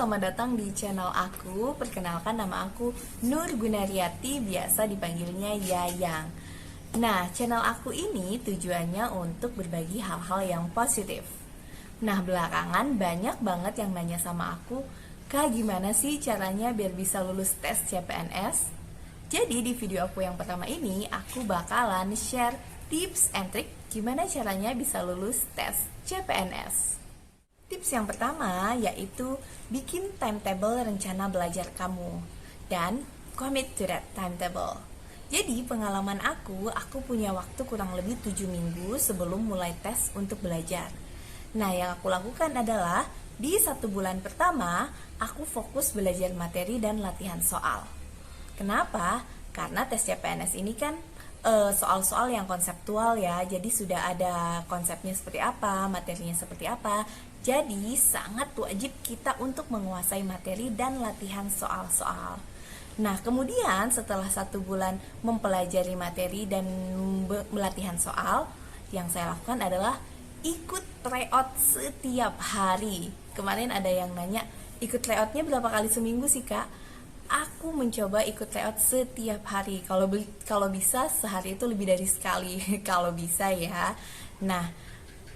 selamat datang di channel aku. Perkenalkan, nama aku Nur Gunariati, biasa dipanggilnya Yayang. Nah, channel aku ini tujuannya untuk berbagi hal-hal yang positif. Nah, belakangan banyak banget yang nanya sama aku, "Kak, gimana sih caranya biar bisa lulus tes CPNS?" Jadi di video aku yang pertama ini, aku bakalan share tips and trick gimana caranya bisa lulus tes CPNS. Tips yang pertama yaitu bikin timetable rencana belajar kamu dan commit to that timetable. Jadi pengalaman aku punya waktu kurang lebih 7 minggu sebelum mulai tes untuk belajar. Nah, yang aku lakukan adalah di 1 bulan pertama aku fokus belajar materi dan latihan soal. Kenapa? Karena tes CPNS ini kan soal-soal yang konseptual ya, jadi sudah ada konsepnya seperti apa, materinya seperti apa. Jadi sangat wajib kita untuk menguasai materi dan latihan soal-soal. Nah, kemudian setelah 1 bulan mempelajari materi dan melatihan soal, yang saya lakukan adalah ikut tryout setiap hari. Kemarin ada yang nanya, ikut tryoutnya berapa kali seminggu sih, Kak? Aku mencoba ikut tryout setiap hari. Kalau bisa sehari itu lebih dari sekali kalau bisa ya. Nah,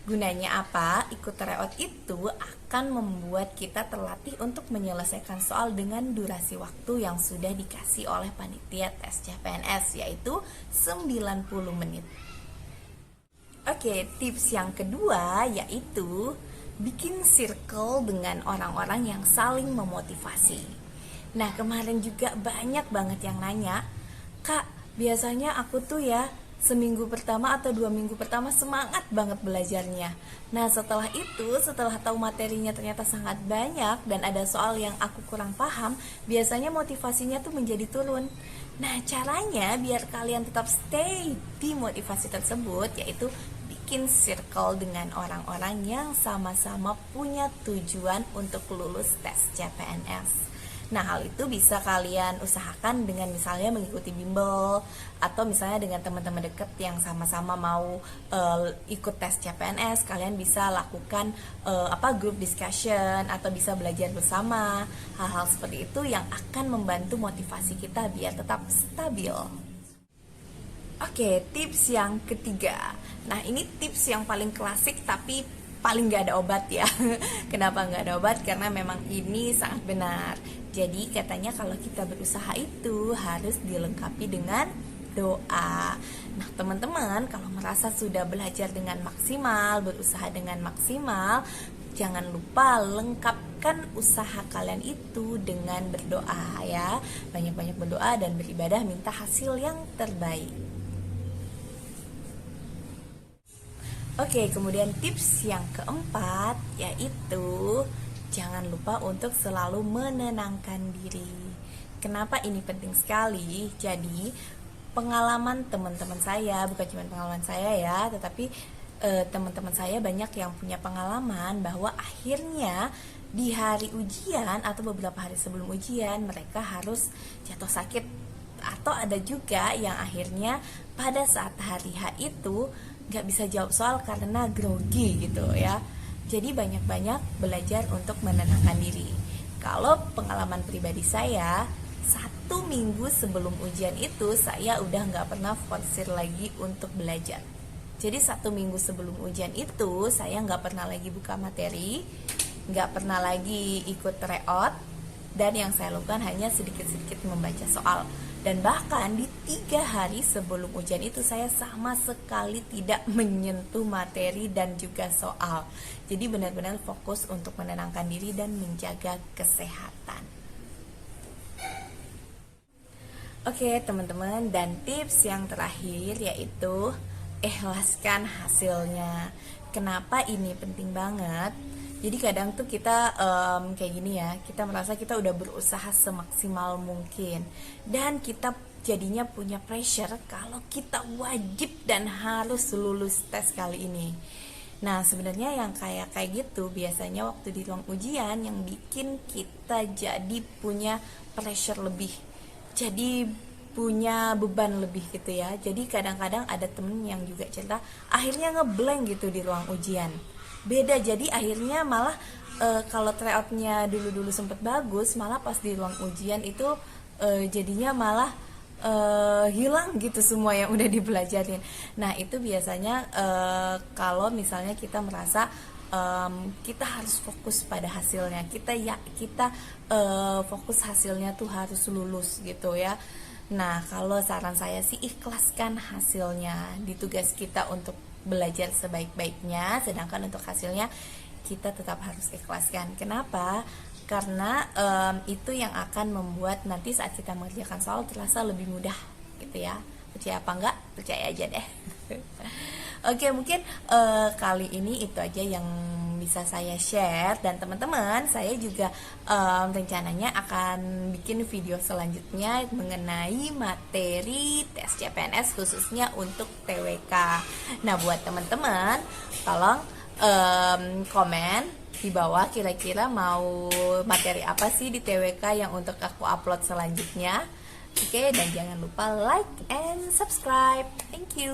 gunanya apa? Ikut tryout itu akan membuat kita terlatih untuk menyelesaikan soal dengan durasi waktu yang sudah dikasih oleh panitia tes CPNS, yaitu 90 menit. Oke, tips yang kedua yaitu bikin circle dengan orang-orang yang saling memotivasi. Nah, kemarin juga banyak banget yang nanya, "Kak, biasanya aku tuh ya seminggu pertama atau 2 minggu pertama semangat banget belajarnya. Nah, setelah itu, setelah tahu materinya ternyata sangat banyak dan ada soal yang aku kurang paham, biasanya motivasinya tuh menjadi turun." Nah, caranya biar kalian tetap stay di motivasi tersebut yaitu bikin circle dengan orang-orang yang sama-sama punya tujuan untuk lulus tes CPNS. Nah, hal itu bisa kalian usahakan dengan misalnya mengikuti bimbel atau misalnya dengan teman-teman dekat yang sama-sama mau ikut tes CPNS. Kalian bisa lakukan group discussion atau bisa belajar bersama. Hal-hal seperti itu yang akan membantu motivasi kita biar tetap stabil. Oke, tips yang ketiga. Nah, ini tips yang paling klasik tapi paling gak ada obat ya. Kenapa gak ada obat? Karena memang ini sangat benar. Jadi katanya kalau kita berusaha itu harus dilengkapi dengan doa. Nah, teman-teman, kalau merasa sudah belajar dengan maksimal, berusaha dengan maksimal, jangan lupa lengkapkan usaha kalian itu dengan berdoa ya. Banyak-banyak berdoa dan beribadah, minta hasil yang terbaik. Oke, kemudian tips yang keempat yaitu jangan lupa untuk selalu menenangkan diri. Kenapa ini penting sekali? Jadi, pengalaman teman-teman saya, bukan cuma pengalaman saya ya, tetapi teman-teman saya banyak yang punya pengalaman bahwa akhirnya di hari ujian atau beberapa hari sebelum ujian mereka harus jatuh sakit. Atau ada juga yang akhirnya pada saat hari H itu gak bisa jawab soal karena grogi gitu ya. Jadi banyak-banyak belajar untuk menenangkan diri. Kalau pengalaman pribadi saya, 1 minggu sebelum ujian itu saya udah gak pernah forsir lagi untuk belajar. Jadi 1 minggu sebelum ujian itu saya gak pernah lagi buka materi, gak pernah lagi ikut tryout, dan yang saya lakukan hanya sedikit-sedikit membaca soal. Dan bahkan di 3 hari sebelum ujian itu saya sama sekali tidak menyentuh materi dan juga soal. Jadi benar-benar fokus untuk menenangkan diri dan menjaga kesehatan. Oke teman-teman, dan tips yang terakhir yaitu ikhlaskan hasilnya. Kenapa ini penting banget? Jadi kadang tuh kita kayak gini ya, kita merasa kita udah berusaha semaksimal mungkin dan kita jadinya punya pressure kalau kita wajib dan harus lulus tes kali ini. Nah, sebenarnya yang kayak gitu biasanya waktu di ruang ujian yang bikin kita jadi punya pressure lebih. Jadi punya beban lebih gitu ya. Jadi kadang-kadang ada temen yang juga cerita akhirnya ngeblank gitu di ruang ujian. Beda, jadi akhirnya malah kalau tryoutnya dulu-dulu sempet bagus, malah pas di ruang ujian itu jadinya malah hilang gitu semua yang udah dipelajarin. Nah itu biasanya kalau misalnya kita merasa kita harus fokus pada hasilnya, kita fokus hasilnya tuh harus lulus gitu ya. Nah kalau saran saya sih ikhlaskan hasilnya di tugas kita untuk belajar sebaik-baiknya, sedangkan untuk hasilnya kita tetap harus ikhlaskan. Kenapa? Karena itu yang akan membuat nanti saat kita mengerjakan soal terasa lebih mudah gitu ya. Percaya apa enggak? Percaya aja deh. Oke, mungkin kali ini itu aja yang bisa saya share, dan teman-teman saya juga rencananya akan bikin video selanjutnya mengenai materi tes CPNS khususnya untuk TWK. Nah buat teman-teman tolong komen di bawah kira-kira mau materi apa sih di TWK yang untuk aku upload selanjutnya. Oke, dan jangan lupa like and subscribe. Thank you.